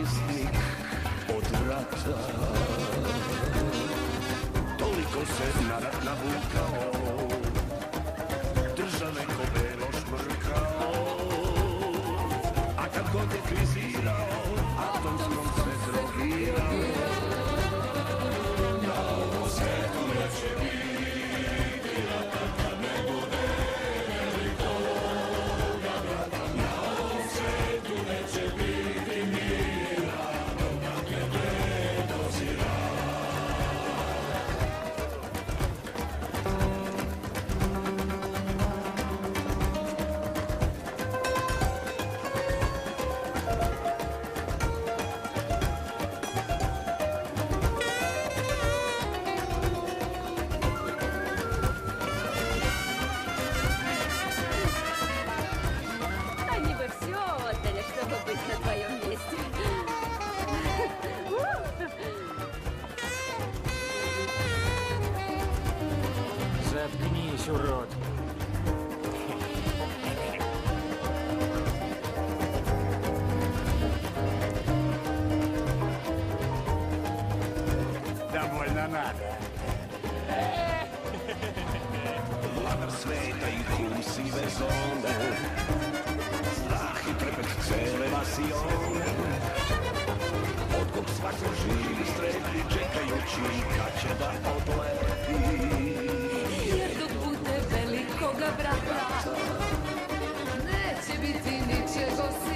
zapisnik od rata. Toliko se na rat navukao, države ko belo šmrkao, a kad god je krizirao, atomskom se drogirao. Na ovom svetu neće biti rata kad ne bude velikoga brata. Na ovom svetu neće biti mira, dok ne predozira. Они бы все отдали, чтобы быть на твоем месте. Заткнись, урод. Довольно надо. Vladar sveta i kum sive zone, strah i trepet cele vasione. Odkup svako živi strepi, čekajući kad će da odleti. Jer dok bude velikoga brata neće biti ničeg osim